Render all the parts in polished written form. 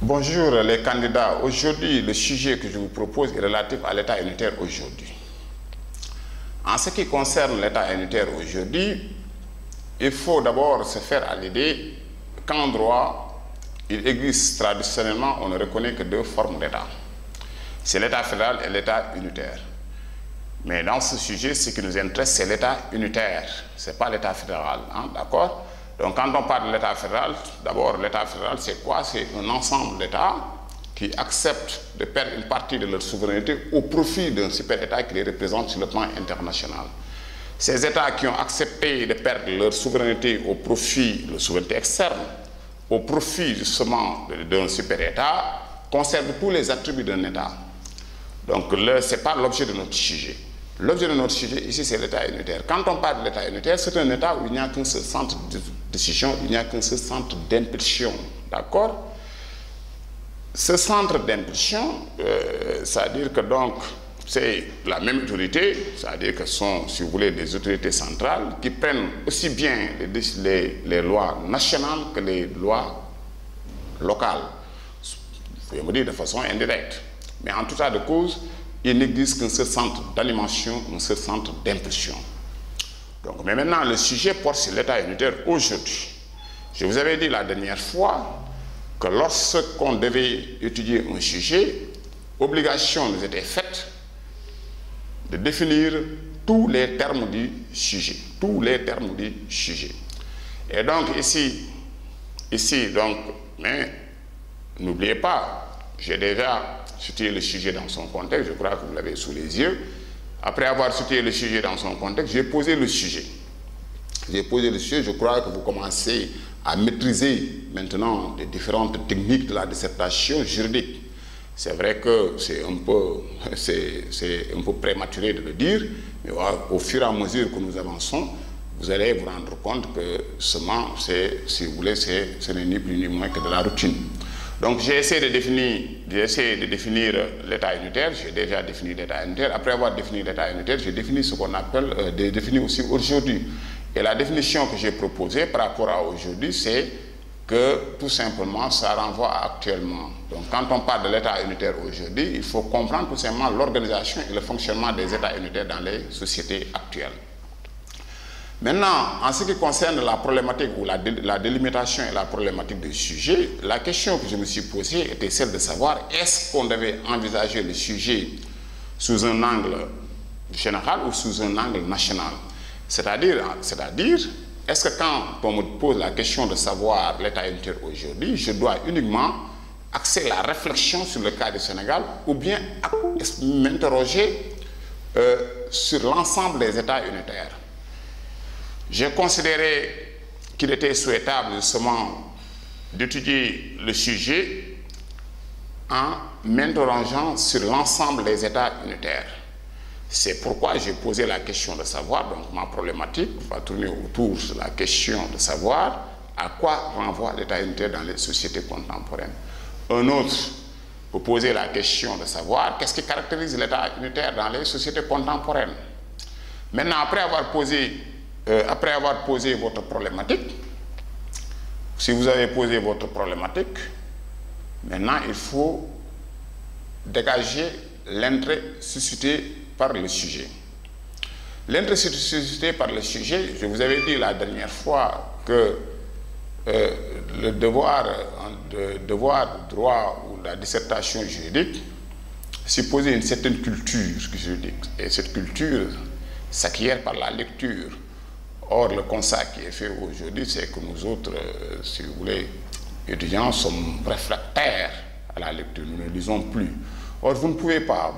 Bonjour les candidats. Aujourd'hui, le sujet que je vous propose est relatif à l'État unitaire aujourd'hui. En ce qui concerne l'État unitaire aujourd'hui, il faut d'abord se faire à l'idée qu'en droit, il existe traditionnellement, on ne reconnaît que deux formes d'État. C'est l'État fédéral et l'État unitaire. Mais dans ce sujet, ce qui nous intéresse, c'est l'État unitaire. Ce n'est pas l'État fédéral, hein, d'accord? Donc quand on parle de l'État fédéral, d'abord l'État fédéral c'est quoi? C'est un ensemble d'États qui acceptent de perdre une partie de leur souveraineté au profit d'un super-État qui les représente sur le plan international. Ces États qui ont accepté de perdre leur souveraineté au profit de leur souveraineté externe, au profit justement d'un super-État, conservent tous les attributs d'un État. Donc ce n'est pas l'objet de notre sujet. L'objet de notre sujet ici, c'est l'État unitaire. Quand on parle de l'État unitaire, c'est un État où il n'y a qu'un seul centre de décision, il n'y a qu'un seul centre d'impulsion. D'accord? Ce centre d'impulsion, c'est-à-dire que donc, c'est la même autorité, c'est-à-dire que ce sont, si vous voulez, des autorités centrales qui prennent aussi bien les lois nationales que les lois locales. Vous pouvez me dire de façon indirecte. Mais en tout cas de cause, il n'existe qu'un seul centre d'animation, un seul centre d'impulsion. Donc, mais maintenant, le sujet porte sur l'État unitaire aujourd'hui. Je vous avais dit la dernière fois que lorsqu'on devait étudier un sujet, obligation nous était faite de définir tous les termes du sujet. Tous les termes du sujet. Et donc, ici donc, mais n'oubliez pas, j'ai déjà situé le sujet dans son contexte, je crois que vous l'avez sous les yeux. Après avoir situé le sujet dans son contexte, j'ai posé le sujet. J'ai posé le sujet, je crois que vous commencez à maîtriser maintenant les différentes techniques de la dissertation juridique. C'est vrai que c'est un peu prématuré de le dire, mais au fur et à mesure que nous avançons, vous allez vous rendre compte que seulement, si vous voulez, ce n'est ni plus ni moins que de la routine. Donc j'ai essayé de définir l'État unitaire, j'ai déjà défini l'État unitaire. Après avoir défini l'État unitaire, j'ai défini ce qu'on appelle, défini aussi aujourd'hui. Et la définition que j'ai proposée par rapport à aujourd'hui, c'est que tout simplement, ça renvoie à actuellement. Donc quand on parle de l'État unitaire aujourd'hui, il faut comprendre tout simplement l'organisation et le fonctionnement des États unitaires dans les sociétés actuelles. Maintenant, en ce qui concerne la problématique ou la délimitation et la problématique du sujet, la question que je me suis posée était celle de savoir est-ce qu'on devait envisager le sujet sous un angle général ou sous un angle national? C'est-à-dire, est-ce que quand on me pose la question de savoir l'État unitaire aujourd'hui, je dois uniquement axer la réflexion sur le cas du Sénégal ou bien m'interroger sur l'ensemble des États unitaires? J'ai considéré qu'il était souhaitable justement d'étudier le sujet en m'interrogeant sur l'ensemble des États unitaires. C'est pourquoi j'ai posé la question de savoir, donc ma problématique va tourner autour de la question de savoir à quoi renvoie l'État unitaire dans les sociétés contemporaines. Un autre peut poser la question de savoir qu'est-ce qui caractérise l'État unitaire dans les sociétés contemporaines. Maintenant, après avoir posé votre problématique, si vous avez posé votre problématique, maintenant il faut dégager l'intérêt suscité par le sujet. L'intérêt suscité par le sujet, je vous avais dit la dernière fois que le devoir droit ou la dissertation juridique supposait une certaine culture juridique. Et cette culture s'acquiert par la lecture. Or, le constat qui est fait aujourd'hui, c'est que nous autres, si vous voulez, étudiants, sommes réfractaires à la lecture. Nous ne lisons plus. Or, vous ne pouvez pas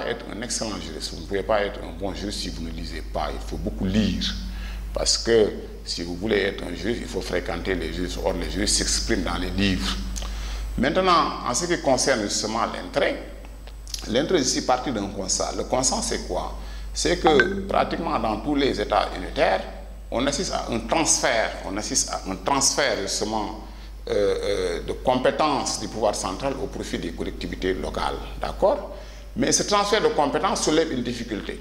être un excellent juriste, vous ne pouvez pas être un bon juriste si vous ne lisez pas. Il faut beaucoup lire. Parce que si vous voulez être un juriste, il faut fréquenter les juristes. Or, les juristes s'expriment dans les livres. Maintenant, en ce qui concerne justement l'intérêt ici partit d'un constat. Le constat, c'est quoi? C'est que pratiquement dans tous les États unitaires, on assiste à un transfert justement de compétences du pouvoir central au profit des collectivités locales. D'accord? Mais ce transfert de compétences soulève une difficulté.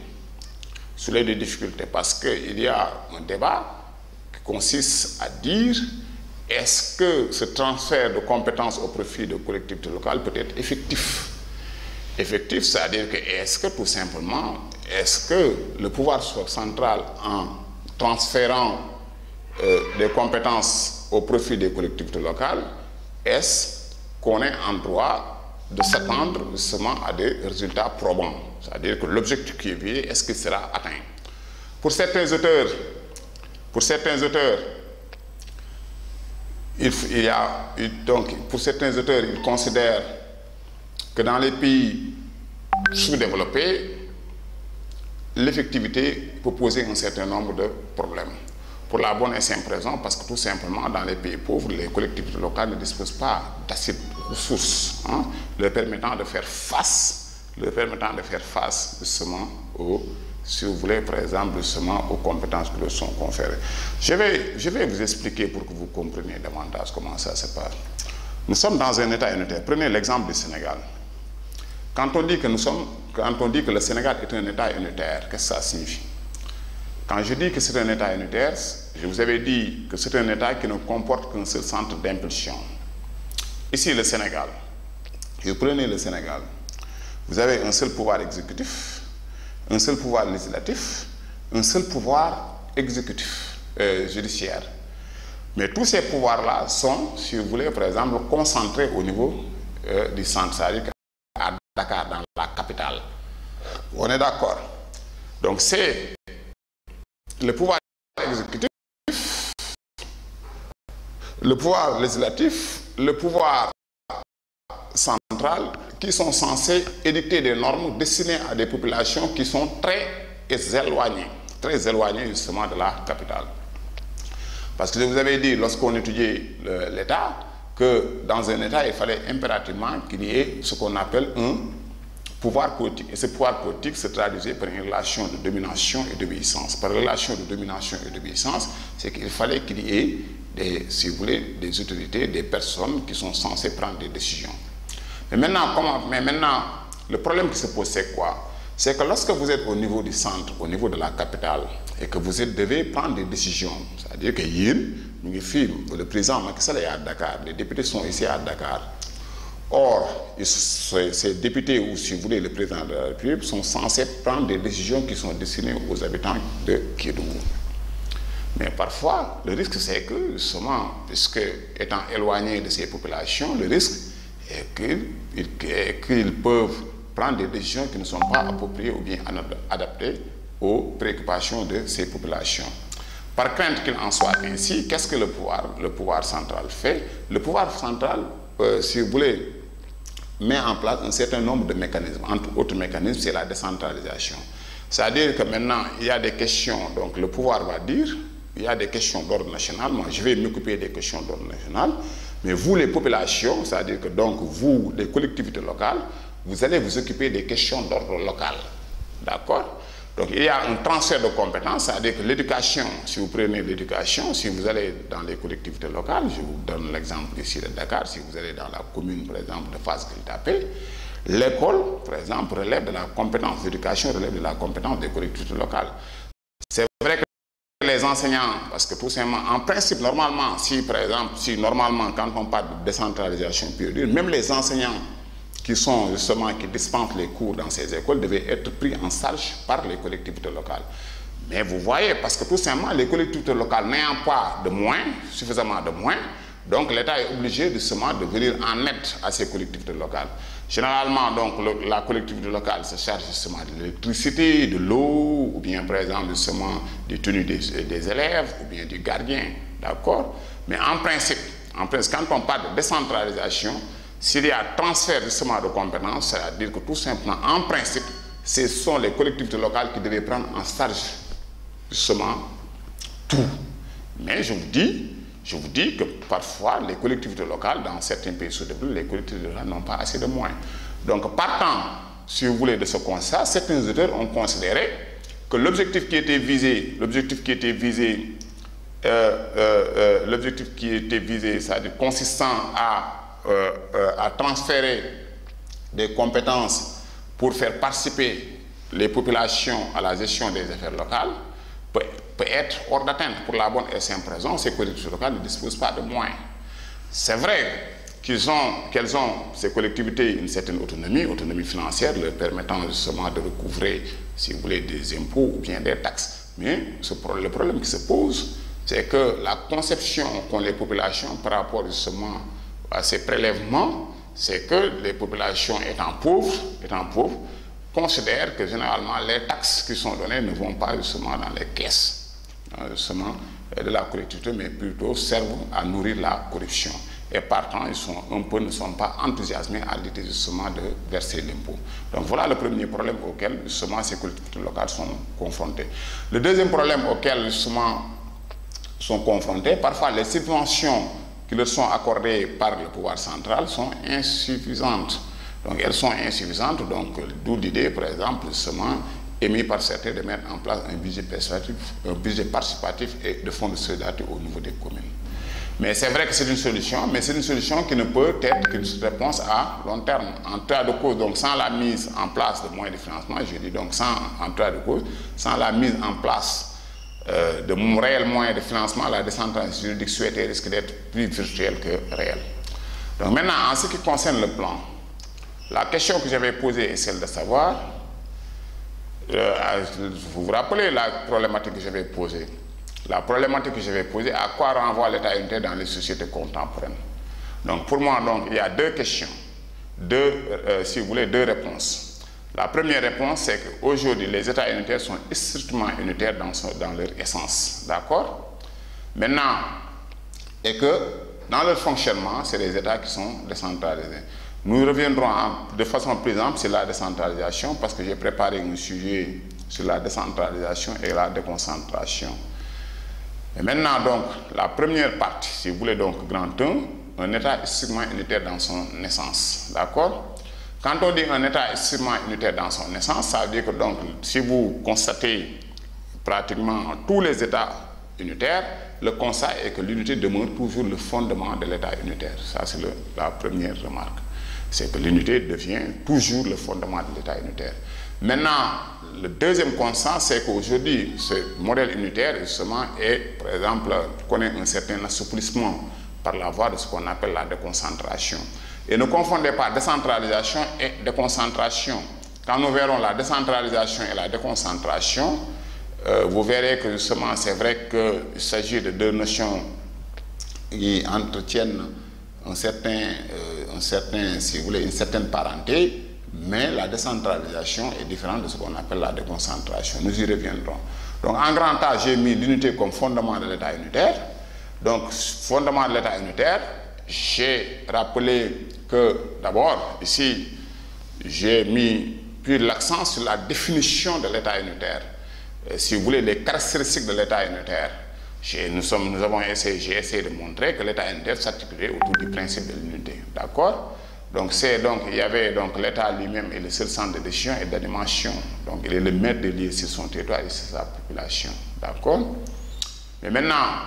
Soulève des difficultés parce qu'il y a un débat qui consiste à dire est-ce que ce transfert de compétences au profit de collectivités locales peut être effectif? Effectif, c'est-à-dire que est-ce que tout simplement, est-ce que le pouvoir central, en transférant des compétences au profit des collectivités locales, est-ce qu'on est en droit de s'attendre justement à des résultats probants? C'est-à-dire que l'objectif qui est visé, est-ce qu'il sera atteint? Pour certains auteurs, ils considèrent que dans les pays sous-développés, l'effectivité peut poser un certain nombre de problèmes. Pour la bonne et simple raison, parce que tout simplement, dans les pays pauvres, les collectivités locales ne disposent pas d'assez ressources leur permettant de faire face justement aux, si vous voulez, par exemple, justement aux compétences qui leur sont conférées. Je vais vous expliquer pour que vous compreniez davantage comment ça se passe. Nous sommes dans un État unitaire. Prenez l'exemple du Sénégal. Quand on dit que le Sénégal est un État unitaire, qu'est-ce que ça signifie? Quand je dis que c'est un État unitaire, je vous avais dit que c'est un État qui ne comporte qu'un seul centre d'impulsion. Ici, le Sénégal. Vous prenez le Sénégal. Vous avez un seul pouvoir exécutif, un seul pouvoir législatif, un seul pouvoir judiciaire. Mais tous ces pouvoirs-là sont, si vous voulez, par exemple, concentrés au niveau du centre, c'est-à-dire à Dakar, dans la capitale. On est d'accord. Donc c'est le pouvoir exécutif, le pouvoir législatif, le pouvoir central qui sont censés édicter des normes destinées à des populations qui sont très éloignées justement de la capitale. Parce que je vous avais dit, lorsqu'on étudiait l'État, que dans un État, il fallait impérativement qu'il y ait ce qu'on appelle un pouvoir politique. Et ce pouvoir politique se traduisait par une relation de domination et d'obéissance. Par relation de domination et d'obéissance, c'est qu'il fallait qu'il y ait si vous voulez, des autorités, des personnes qui sont censées prendre des décisions. Mais maintenant, le problème qui se pose, c'est quoi? C'est que lorsque vous êtes au niveau du centre, au niveau de la capitale, et que vous devez prendre des décisions, c'est-à-dire que le président Macky Sall est à Dakar, les députés sont ici à Dakar. Or, ces députés, ou si vous voulez, le président de la République, sont censés prendre des décisions qui sont destinées aux habitants de Kédougou. Mais parfois, le risque, c'est que, justement, puisque étant éloignés de ces populations, le risque est qu'ils peuvent prendre des décisions qui ne sont pas appropriées ou bien adaptées aux préoccupations de ces populations. Par crainte qu'il en soit ainsi, qu'est-ce que le pouvoir central fait? Le pouvoir central, si vous voulez, met en place un certain nombre de mécanismes. Entre autres mécanismes, c'est la décentralisation. C'est-à-dire que maintenant, il y a des questions, donc le pouvoir va dire, il y a des questions d'ordre national, moi je vais m'occuper des questions d'ordre national, mais vous les populations, c'est-à-dire que donc vous, les collectivités locales, vous allez vous occuper des questions d'ordre local. D'accord? Donc il y a un transfert de compétences, c'est-à-dire que l'éducation, si vous prenez l'éducation, si vous allez dans les collectivités locales, je vous donne l'exemple ici de Dakar, si vous allez dans la commune par exemple de Fass-Gueule-Tapée, l'école, par exemple, relève de la compétence, l'éducation relève de la compétence des collectivités locales. C'est vrai que les enseignants, parce que tout simplement, en principe, normalement, par exemple, normalement, quand on parle de décentralisation pure, même les enseignants qui dispensent les cours dans ces écoles devaient être pris en charge par les collectivités locales. Mais vous voyez, parce que tout simplement, les collectivités locales n'ayant pas suffisamment de moyens, donc l'État est obligé de venir en aide à ces collectivités locales. Généralement, donc, la collectivité locale se charge justement de l'électricité, de l'eau, ou bien par exemple justement des tenues des élèves, ou bien du gardien, d'accord? Mais en principe, quand on parle de décentralisation, s'il y a transfert justement de compétences, c'est-à-dire que tout simplement, en principe, ce sont les collectivités locales qui devaient prendre en charge justement tout. Mais je vous dis que parfois, les collectivités locales, dans certains pays sous-développés, les collectivités locales n'ont pas assez de moyens. Donc, partant, si vous voulez, de ce constat, certains auteurs ont considéré que l'objectif qui était visé, c'est-à-dire consistant à transférer des compétences pour faire participer les populations à la gestion des affaires locales, peut être hors d'atteinte pour la bonne et simple raison, ces collectivités locales ne disposent pas de moyens. C'est vrai qu'elles ont, ces collectivités, une certaine autonomie financière, leur permettant justement de recouvrer, si vous voulez, des impôts ou bien des taxes. Mais le problème qui se pose, c'est que la conception qu'ont les populations par rapport justement à ces prélèvements, c'est que les populations étant pauvres, considèrent que généralement les taxes qui sont données ne vont pas justement dans les caisses justement de la collectivité, mais plutôt servent à nourrir la corruption. Et partant, ils ne sont pas enthousiasmés à l'idée justement de verser l'impôt. Donc voilà le premier problème auquel justement ces collectivités locales sont confrontées. Le deuxième problème auquel justement sont confrontées, parfois les subventions qui leur sont accordées par le pouvoir central sont insuffisantes. Donc elles sont insuffisantes, donc d'où l'idée par exemple justement émis par certains de mettre en place un budget participatif et de fonds de solidarité au niveau des communes. Mais c'est vrai que c'est une solution, mais c'est une solution qui ne peut être qu'une réponse à long terme. En cas de cause, donc sans la mise en place de moyens de financement, je dis donc en cas de cause, sans la mise en place de réels moyens de financement, la décentralisation juridique souhaitée risque d'être plus virtuelle que réelle. Donc maintenant, en ce qui concerne le plan, la question que j'avais posée est celle de savoir, vous vous rappelez la problématique que j'avais posée. La problématique que j'avais posée, à quoi renvoie l'État unitaire dans les sociétés contemporaines. Donc pour moi, donc, il y a deux questions, si vous voulez, deux réponses. La première réponse, c'est qu'aujourd'hui, les États unitaires sont strictement unitaires dans leur essence. D'accord? Maintenant, et que dans leur fonctionnement, c'est les États qui sont décentralisés. Nous reviendrons de façon plus ample sur la décentralisation parce que j'ai préparé un sujet sur la décentralisation et la déconcentration. Et maintenant, donc, la première partie, si vous voulez, donc, grand 1, un État strictement unitaire dans son essence. D'accord? Quand on dit un État strictement unitaire dans son essence, ça veut dire que, donc, si vous constatez pratiquement tous les États unitaires, le constat est que l'unité demeure toujours le fondement de l'État unitaire. Ça, c'est la première remarque. C'est que l'unité devient toujours le fondement de l'État unitaire. Maintenant, le deuxième constat, c'est qu'aujourd'hui, ce modèle unitaire, justement, par exemple, connaît un certain assouplissement par la voie de ce qu'on appelle la déconcentration. Et ne confondez pas décentralisation et déconcentration. Quand nous verrons la décentralisation et la déconcentration, vous verrez que justement, c'est vrai qu'il s'agit de deux notions qui entretiennent si vous voulez, une certaine parenté, mais la décentralisation est différente de ce qu'on appelle la déconcentration. Nous y reviendrons. Donc, en grand A, j'ai mis l'unité comme fondement de l'État unitaire. Donc, fondement de l'État unitaire, j'ai rappelé que, d'abord, ici, j'ai mis plus l'accent sur la définition de l'État unitaire. Si vous voulez, les caractéristiques de l'État unitaire. J'ai essayé de montrer que l'État unitaire s'articulait autour du principe de l'unité. D'accord? Donc, il y avait donc l'État lui-même est le seul centre de décision et d'animation. Donc, il est le maître des lieux sur son territoire et sur sa population. D'accord? Mais maintenant,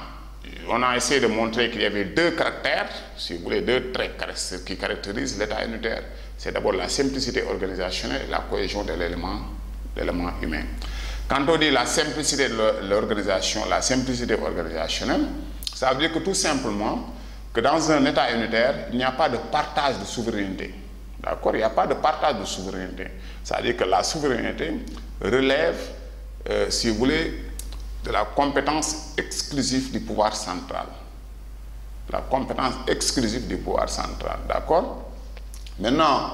on a essayé de montrer qu'il y avait deux caractères, si vous voulez, deux traits qui caractérisent l'État unitaire. C'est d'abord la simplicité organisationnelle et la cohésion de l'élément humain. Quand on dit la simplicité de l'organisation, la simplicité organisationnelle, ça veut dire que tout simplement, que dans un État unitaire, il n'y a pas de partage de souveraineté. D'accord? Il n'y a pas de partage de souveraineté. Ça veut dire que la souveraineté relève, si vous voulez, de la compétence exclusive du pouvoir central. La compétence exclusive du pouvoir central. D'accord? Maintenant,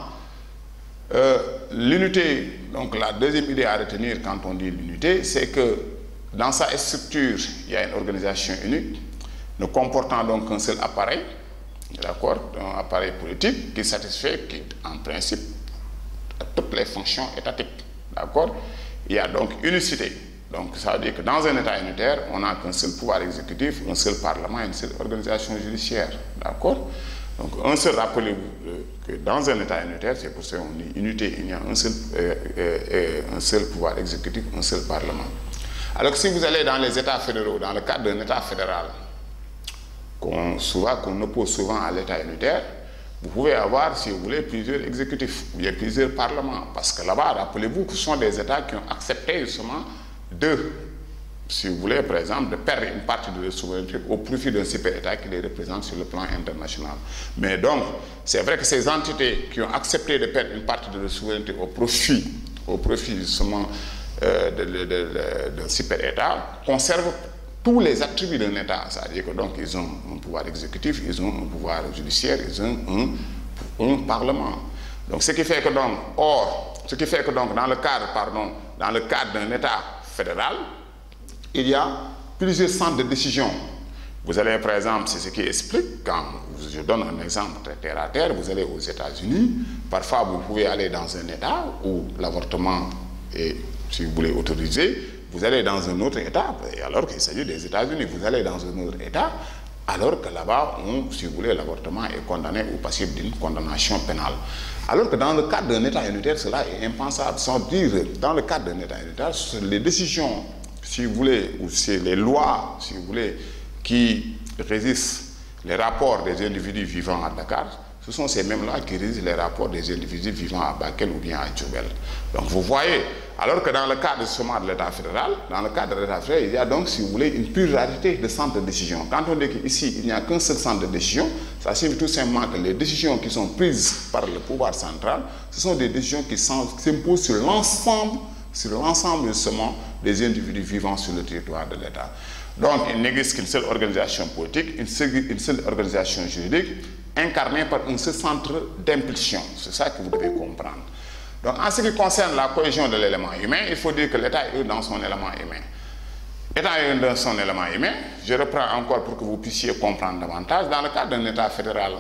l'unité, donc la deuxième idée à retenir quand on dit l'unité, c'est que dans sa structure, il y a une organisation unique, ne comportant donc qu'un seul appareil, d'accord, un appareil politique qui satisfait, en principe, toutes les fonctions étatiques, d'accord. Il y a donc unicité. Donc ça veut dire que dans un État unitaire, on n'a qu'un seul pouvoir exécutif, un seul parlement, une seule organisation judiciaire, d'accord. Donc un seul, rappelez-vous que dans un État unitaire, c'est pour ça qu'on dit unité, il y a un seul pouvoir exécutif, un seul parlement. Alors que si vous allez dans les États fédéraux, dans le cadre d'un État fédéral, qu'on oppose souvent à l'État unitaire, vous pouvez avoir, si vous voulez, plusieurs exécutifs, il y a plusieurs parlements, parce que là-bas, rappelez-vous que ce sont des États qui ont accepté justement de si vous voulez, par exemple, de perdre une partie de leur souveraineté au profit d'un super-État qui les représente sur le plan international. Mais donc, c'est vrai que ces entités qui ont accepté de perdre une partie de leur souveraineté au profit justement d'un super-État, conservent tous les attributs d'un État. C'est-à-dire que donc, ils ont un pouvoir exécutif, ils ont un pouvoir judiciaire, ils ont un parlement. Donc, ce qui fait que donc, dans le cadre d'un État fédéral, il y a plusieurs centres de décision. Vous allez, par exemple, c'est ce qui explique, quand je donne un exemple très terre à terre, vous allez aux États-Unis, parfois vous pouvez aller dans un État où l'avortement est, si vous voulez, autorisé, vous allez dans un autre État, et alors qu'il s'agit des États-Unis, vous allez dans un autre État, alors que là-bas, si vous voulez, l'avortement est condamné ou passible d'une condamnation pénale. Alors que dans le cadre d'un État unitaire, cela est impensable. Sans dire, dans le cadre d'un État unitaire, les décisions, si vous voulez, ou c'est les lois, si vous voulez, qui régissent les rapports des individus vivant à Dakar, ce sont ces mêmes-là qui régissent les rapports des individus vivant à Bakel ou bien à Djoubel. Donc vous voyez, alors que dans le cadre de l'État fédéral, il y a donc, si vous voulez, une pluralité de centres de décision. Quand on dit qu'ici, il n'y a qu'un seul centre de décision, ça signifie tout simplement que les décisions qui sont prises par le pouvoir central, ce sont des décisions qui s'imposent sur l'ensemble justement des individus vivant sur le territoire de l'État. Donc, il n'existe qu'une seule organisation politique, une seule organisation juridique, incarnée par un seul centre d'impulsion. C'est ça que vous devez comprendre. Donc, en ce qui concerne la cohésion de l'élément humain, il faut dire que l'État est dans son élément humain. Étant dans son élément humain, je reprends encore pour que vous puissiez comprendre davantage, dans le cadre d'un État fédéral,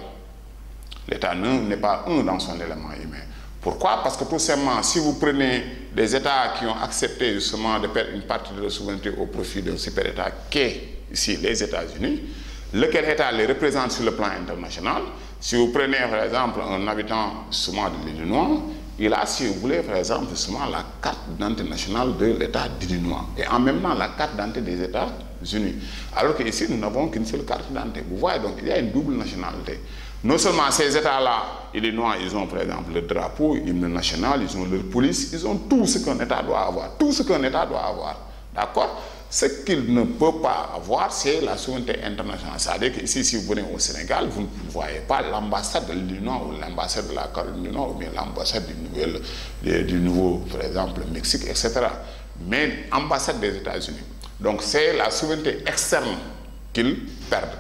l'État n'est pas un dans son élément humain. Pourquoi? Parce que tout simplement, si vous prenez des États qui ont accepté justement de perdre une partie de leur souveraineté au profit d'un super-État qu'est ici les États-Unis, lequel État les représente sur le plan international, si vous prenez par exemple un habitant justement de l'Illinois, il a, si vous voulez, par exemple, justement la carte d'identité nationale de l'État d'Illinois et en même temps la carte d'identité des États-Unis. Alors qu'ici, nous n'avons qu'une seule carte d'identité. Vous voyez, donc il y a une double nationalité. Non seulement ces États-là, Illinois, ils ont par exemple le drapeau, l'hymne national, ils ont leur police, ils ont tout ce qu'un État doit avoir. Tout ce qu'un État doit avoir. D'accord? Ce qu'il ne peut pas avoir, c'est la souveraineté internationale. C'est-à-dire qu'ici, si vous venez au Sénégal, vous ne voyez pas l'ambassade de l'Illinois ou l'ambassade de la Caroline du Nord ou bien l'ambassade du nouveau, par exemple, le Mexique, etc. Mais l'ambassade des États-Unis. Donc, c'est la souveraineté externe qu'ils perdent.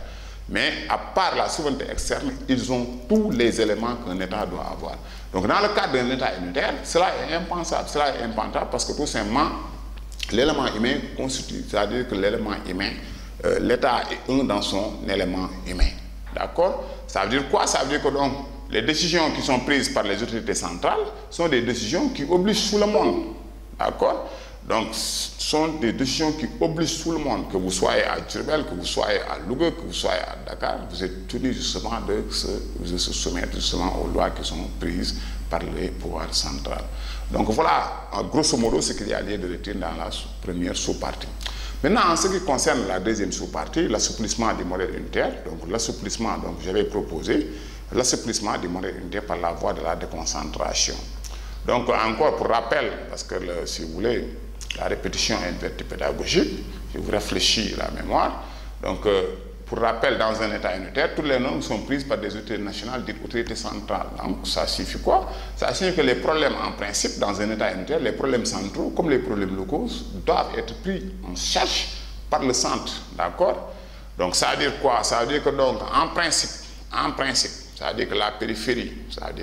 Mais à part la souveraineté externe, ils ont tous les éléments qu'un État doit avoir. Donc, dans le cadre d'un État unitaire, cela est impensable. Cela est impensable parce que tout simplement, l'élément humain constitue, c'est-à-dire que l'élément humain, l'État est un dans son élément humain. D'accord? Ça veut dire quoi? Ça veut dire que donc, les décisions qui sont prises par les autorités centrales sont des décisions qui obligent tout le monde. D'accord? Donc, ce sont des décisions qui obligent tout le monde, que vous soyez à Djoubel, que vous soyez à Louga, que vous soyez à Dakar, vous êtes tenus justement de se soumettre justement aux lois qui sont prises par les pouvoirs centraux. Donc voilà, grosso modo, ce qu'il y a lieu de retenir dans la première sous-partie. Maintenant, en ce qui concerne la deuxième sous-partie, l'assouplissement du modèle unitaire, donc l'assouplissement, donc j'avais proposé l'assouplissement du modèle unitaire par la voie de la déconcentration. Donc encore pour rappel, parce que si vous voulez, la répétition est une vertu pédagogique, je vous réfléchis la mémoire. Donc, pour rappel, dans un État unitaire, toutes les normes sont prises par des autorités nationales, des autorités centrales. Donc, ça signifie quoi? Ça signifie que les problèmes, en principe, dans un État unitaire, les problèmes centraux, comme les problèmes locaux, doivent être pris en charge par le centre. D'accord? Donc, ça veut dire quoi? Ça veut dire que, donc, en principe, ça veut dire que la périphérie, ça veut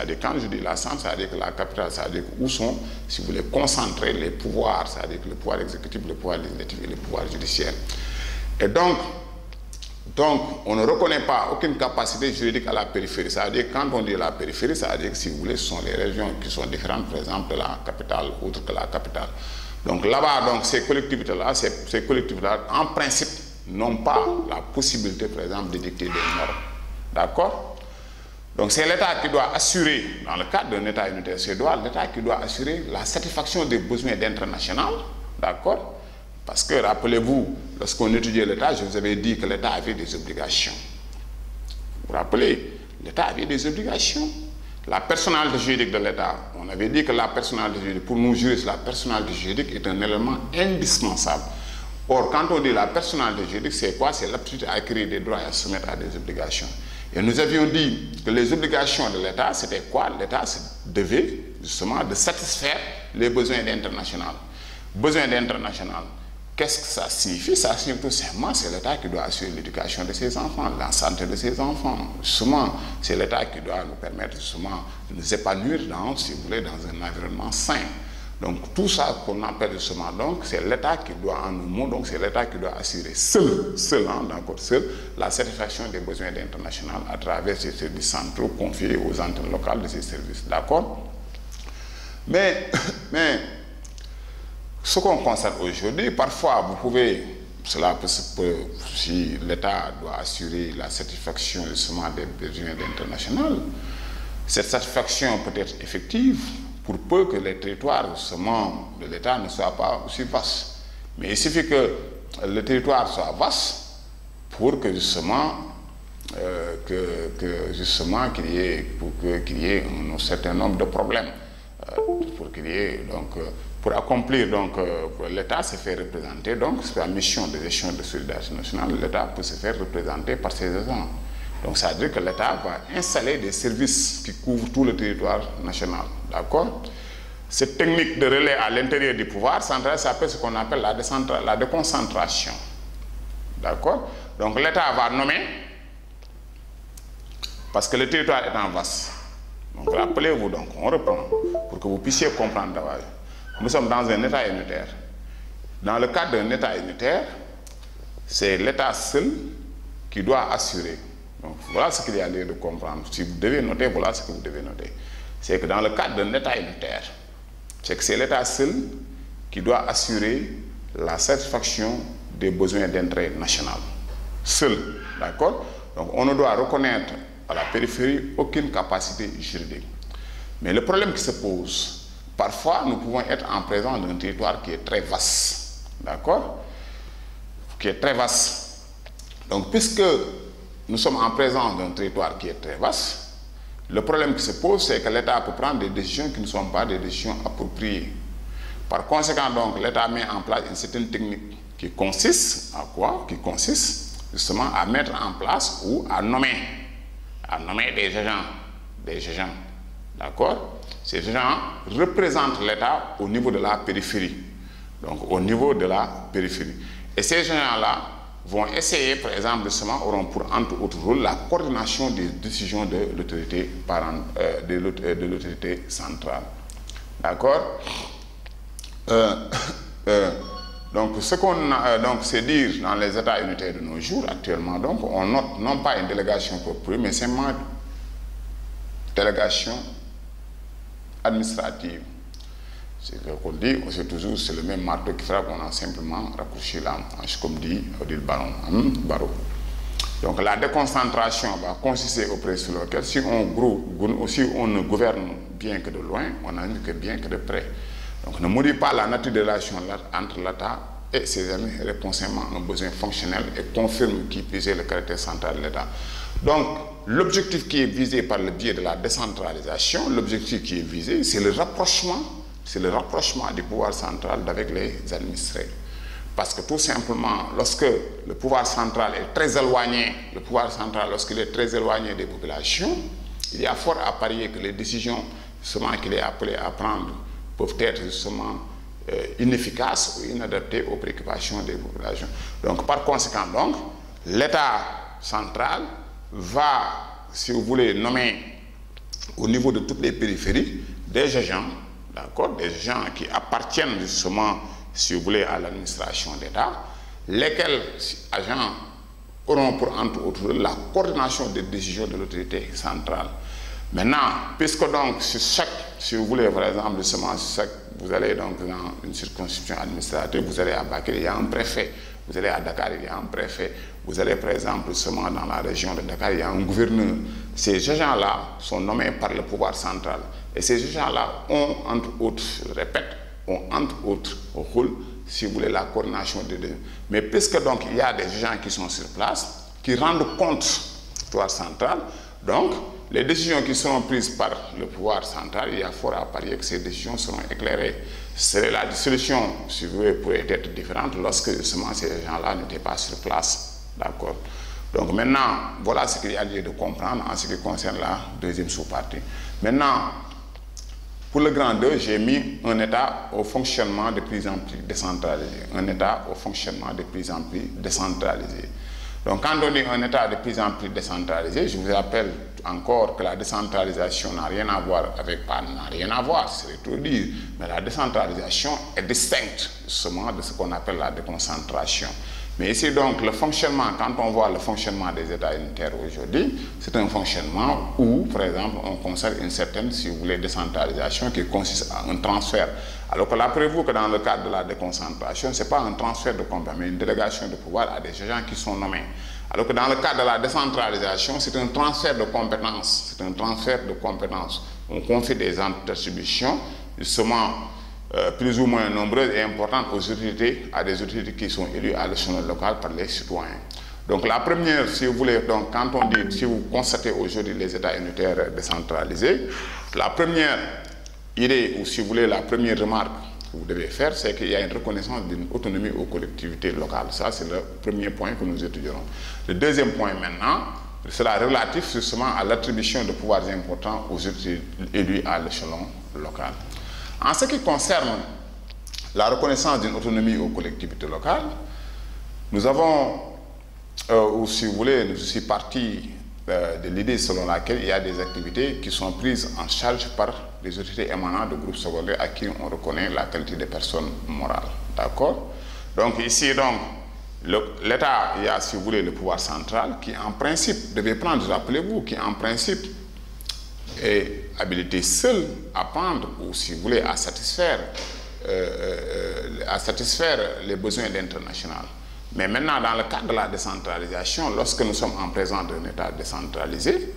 dire quand je dis la centre, ça veut dire que la capitale, ça veut dire où sont, si vous voulez, concentrés les pouvoirs, ça veut dire que le pouvoir exécutif, le pouvoir législatif et le pouvoir judiciaire. Et donc, on ne reconnaît pas aucune capacité juridique à la périphérie. Ça veut dire, quand on dit la périphérie, ça veut dire que, si vous voulez, ce sont les régions qui sont différentes, par exemple, de la capitale, autre que la capitale. Donc là-bas, donc, ces collectivités-là, en principe, n'ont pas la possibilité, par exemple, de dicter des normes. D'accord? Donc c'est l'État qui doit assurer, dans le cadre d'un État unitaire, c'est l'État qui doit assurer la satisfaction des besoins d'intérêt national. D'accord? Parce que, rappelez-vous, lorsqu'on étudiait l'État, je vous avais dit que l'État avait des obligations. Vous vous rappelez? L'État avait des obligations. La personnalité juridique de l'État, on avait dit que la personnalité juridique, pour nous juristes, la personnalité juridique est un élément indispensable. Or, quand on dit la personnalité juridique, c'est quoi? C'est l'aptitude à acquérir des droits et à se soumettre à des obligations. Et nous avions dit que les obligations de l'État, c'était quoi? L'État devait justement de satisfaire les besoins d'international. Besoins d'international, qu'est-ce que ça signifie? Ça signifie tout simplement c'est l'État qui doit assurer l'éducation de ses enfants, la santé de ses enfants. Justement, c'est l'État qui doit nous permettre justement de nous épanouir dans, si vous voulez, dans un environnement sain. Donc tout ça qu'on appelle justement, donc c'est l'État qui doit en un mot, donc c'est l'État qui doit assurer seul, la satisfaction des besoins d'international à travers ces services centraux confiés aux antennes locales de ces services. D'accord? Mais ce qu'on constate aujourd'hui, parfois vous pouvez, si l'État doit assurer la satisfaction justement des besoins d'international, cette satisfaction peut être effective pour peu que les territoires justement de l'État ne soient pas aussi vastes. Mais il suffit que le territoire soit vaste pour que justement qu'il y ait un certain nombre de problèmes, pour qu'il y ait donc pour accomplir donc l'État se fait représenter, donc c'est la mission de gestion de solidarité nationale, l'État peut se faire représenter par ses agents. Donc ça veut dire que l'État va installer des services qui couvrent tout le territoire national. D'accord? Cette technique de relais à l'intérieur du pouvoir central s'appelle ce qu'on appelle la déconcentration. D'accord? Donc l'État va nommer, parce que le territoire est en vaste. Donc rappelez-vous, donc on reprend pour que vous puissiez comprendre davantage. Nous sommes dans un État unitaire. Dans le cadre d'un État unitaire, c'est l'État seul qui doit assurer. Donc voilà ce qu'il y a lieu de comprendre. Si vous devez noter, voilà ce que vous devez noter. C'est que dans le cadre d'un État unitaire, c'est que c'est l'État seul qui doit assurer la satisfaction des besoins d'intérêt national. Seul, d'accord? Donc on ne doit reconnaître à la périphérie aucune capacité juridique. Mais le problème qui se pose, parfois nous pouvons être en présence d'un territoire qui est très vaste, d'accord? Qui est très vaste. Donc puisque nous sommes en présence d'un territoire qui est très vaste, le problème qui se pose, c'est que l'État peut prendre des décisions qui ne sont pas des décisions appropriées. Par conséquent, donc, l'État met en place une certaine technique qui consiste à quoi? Qui consiste justement à mettre en place ou à nommer des agents. D'accord? Ces agents représentent l'État au niveau de la périphérie. Donc, au niveau de la périphérie. Et ces agents-là vont essayer, par exemple, justement, auront pour entre autres rôle la coordination des décisions de l'autorité centrale. D'accord? Donc, ce qu'on a, donc, c'est dire dans les États unitaires de nos jours, actuellement, donc, on note non pas une délégation propre, mais simplement une délégation administrative. C'est ce qu'on dit, on sait toujours, c'est le même marteau qui fera qu'on a simplement raccourci la manche, comme dit Odile Barreau. Donc la déconcentration va consister au principe lequel si on ne gouverne bien que de loin, on n'a que bien que de près. Donc ne modifie pas la nature de la relation entre l'État et ses amis, répond simplement à un besoin fonctionnel et confirme qui puisait le caractère central de l'État. Donc l'objectif qui est visé par le biais de la décentralisation, l'objectif qui est visé, c'est le rapprochement du pouvoir central avec les administrés. Parce que tout simplement, lorsque le pouvoir central est très éloigné, lorsqu'il est très éloigné des populations, il y a fort à parier que les décisions justement qu'il est appelé à prendre peuvent être justement inefficaces ou inadaptées aux préoccupations des populations. Donc par conséquent, donc, l'État central va, si vous voulez, nommer au niveau de toutes les périphéries des agents, d'accord, des gens qui appartiennent justement, si vous voulez, à l'administration d'État, lesquels agents auront pour entre autres la coordination des décisions de l'autorité centrale. Maintenant, puisque donc sur chaque, si vous voulez, par exemple, justement, vous allez donc dans une circonscription administrative, vous allez à Bakel, il y a un préfet, vous allez à Dakar, il y a un préfet, vous allez par exemple justement dans la région de Dakar, il y a un gouverneur. Ces agents-là sont nommés par le pouvoir central. Et ces agents-là ont, entre autres, je répète, ont entre autres rôle, si vous voulez, la coordination des deux. Mais puisque donc il y a des gens qui sont sur place, qui rendent compte du pouvoir central, donc les décisions qui seront prises par le pouvoir central, il y a fort à parier que ces décisions seront éclairées. La dissolution, si vous voulez, pourrait être différente lorsque justement ces gens-là n'étaient pas sur place. D'accord. Donc maintenant, voilà ce qu'il y a lieu de comprendre en ce qui concerne la deuxième sous-partie. Maintenant, pour le grand 2, j'ai mis un État au fonctionnement de plus en plus décentralisé. Un État au fonctionnement de plus en plus décentralisé. Donc quand on dit un État de plus en plus décentralisé, je vous rappelle encore que la décentralisation n'a rien à voir avec, n'a rien à voir, c'est trop dire, mais la décentralisation est distincte justement de ce qu'on appelle la déconcentration. Mais ici donc le fonctionnement, quand on voit le fonctionnement des États unitaires aujourd'hui, c'est un fonctionnement où, par exemple, on constate une certaine, si vous voulez, décentralisation qui consiste à un transfert. Alors que là, prévu que dans le cadre de la déconcentration, ce n'est pas un transfert de compétence, mais une délégation de pouvoir à des gens qui sont nommés. Alors que dans le cadre de la décentralisation, c'est un transfert de compétences. C'est un transfert de compétences. On confie des attributions, justement, plus ou moins nombreuses et importantes aux autorités, à des autorités qui sont élues à l'échelon local par les citoyens. Donc la première, si vous voulez, donc quand on dit, si vous constatez aujourd'hui les États unitaires décentralisés, la première idée, ou si vous voulez, la première remarque que vous devez faire, c'est qu'il y a une reconnaissance d'une autonomie aux collectivités locales. Ça, c'est le premier point que nous étudierons. Le deuxième point maintenant, sera relatif justement à l'attribution de pouvoirs importants aux autorités élues à l'échelon local. En ce qui concerne la reconnaissance d'une autonomie aux collectivités locales, nous avons, ou si vous voulez, je suis parti de l'idée selon laquelle il y a des activités qui sont prises en charge par des autorités émanant de groupes secondaires à qui on reconnaît la qualité de personne morale. D'accord? Donc ici, donc, l'État, il y a, si vous voulez, le pouvoir central qui, en principe, devait prendre, rappelez-vous, qui, en principe, est habilité seul à prendre, ou si vous voulez, à satisfaire les besoins d'international. Mais maintenant, dans le cadre de la décentralisation, lorsque nous sommes en présence d'un État décentralisé,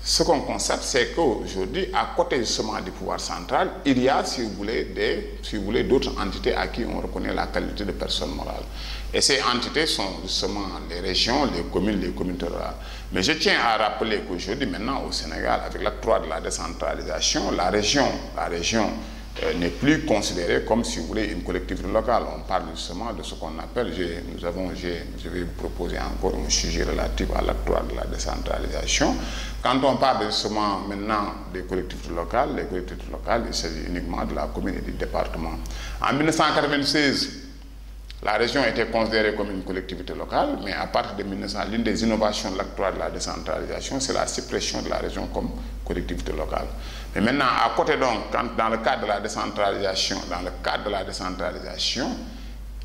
ce qu'on constate, c'est qu'aujourd'hui, à côté justement du pouvoir central, il y a, si vous voulez, d'autres entités à qui on reconnaît la qualité de personne morale. Et ces entités sont justement les régions, les communautés rurales. Mais je tiens à rappeler qu'aujourd'hui, maintenant, au Sénégal, avec l'acte 3 de la décentralisation, la région n'est plus considérée comme, si vous voulez, une collectivité locale. On parle justement de ce qu'on appelle, je vais vous proposer encore un sujet relatif à l'acte 3 de la décentralisation. Quand on parle justement maintenant des collectivités locales, les collectivités locales, il s'agit uniquement de la commune et du département. En 1996, la région était considérée comme une collectivité locale, mais à partir de 1900, l'une des innovations de l'acte 3 de la décentralisation, c'est la suppression de la région comme collectivité locale. Mais maintenant, à côté donc, dans le cadre de la décentralisation,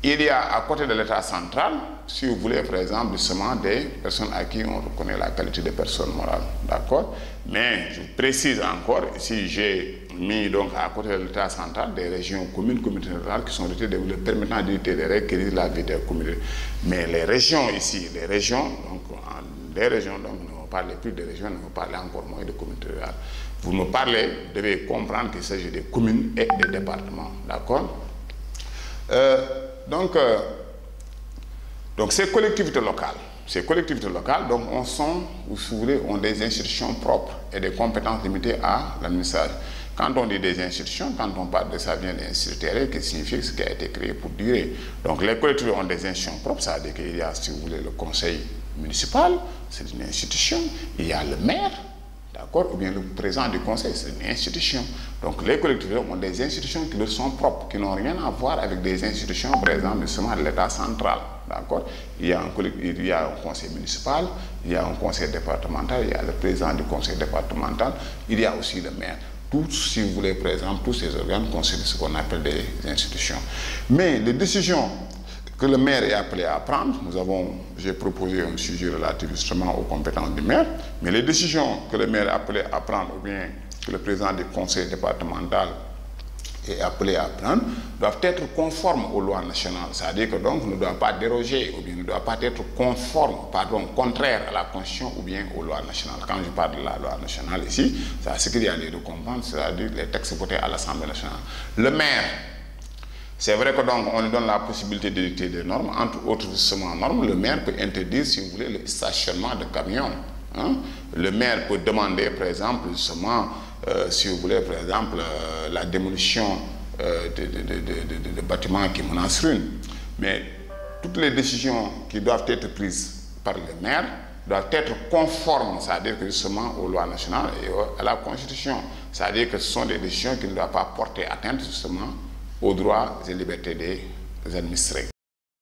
il y a à côté de l'État central, si vous voulez, par exemple, justement des personnes à qui on reconnaît la qualité de personne morale. D'accord? Mais je précise encore, ici j'ai mis donc à côté de l'État central des régions communes, communautés rurales qui sont dotées de permettant d'éviter de requérir la vie des communautés. Mais les régions ici, donc ne me parlez plus de régions, ne me parlez encore moins de communautés rurales. Vous me parlez, vous devez comprendre qu'il s'agit des communes et des départements. D'accord? Donc ces collectivités locales, donc ont des institutions propres et des compétences limitées à l'administration. Quand on dit des institutions, quand on parle de ça vient d'instituer, qui signifie ce qui a été créé pour durer. Donc les collectivités ont des institutions propres, ça veut dire qu'il y a, si vous voulez, le conseil municipal, c'est une institution, il y a le maire, d'accord, ou bien le président du conseil, c'est une institution. Donc les collectivités ont des institutions qui leur sont propres, qui n'ont rien à voir avec des institutions, par exemple, justement de l'État central. D'accord? Il y a un conseil municipal, il y a un conseil départemental, il y a le président du conseil départemental, il y a aussi le maire. Tous, si vous voulez, par exemple, tous ces organes considèrent ce qu'on appelle des institutions. Mais les décisions que le maire est appelé à prendre, j'ai proposé un sujet relatif justement aux compétences du maire, mais les décisions que le maire est appelé à prendre, ou bien que le président du conseil départemental est appelé à prendre, doivent être conformes aux lois nationales. C'est-à-dire que donc ne doivent pas déroger, ou bien ne doivent pas être contraires à la Constitution ou bien aux lois nationales. Quand je parle de la loi nationale ici, c'est ce qu'il y a lieu de comprendre, c'est-à-dire les textes votés à l'Assemblée nationale. Le maire, c'est vrai que donc on lui donne la possibilité d'édicter des normes, entre autres justement normes, le maire peut interdire, si vous voulez, le stationnement de camions Le maire peut demander, par exemple, justement, si vous voulez, par exemple, la démolition de bâtiments qui menacent ruine. Mais toutes les décisions qui doivent être prises par le maire doivent être conformes, c'est-à-dire que justement aux lois nationales et à la Constitution. C'est-à-dire que ce sont des décisions qui ne doivent pas porter atteinte justement aux droits et libertés des administrés.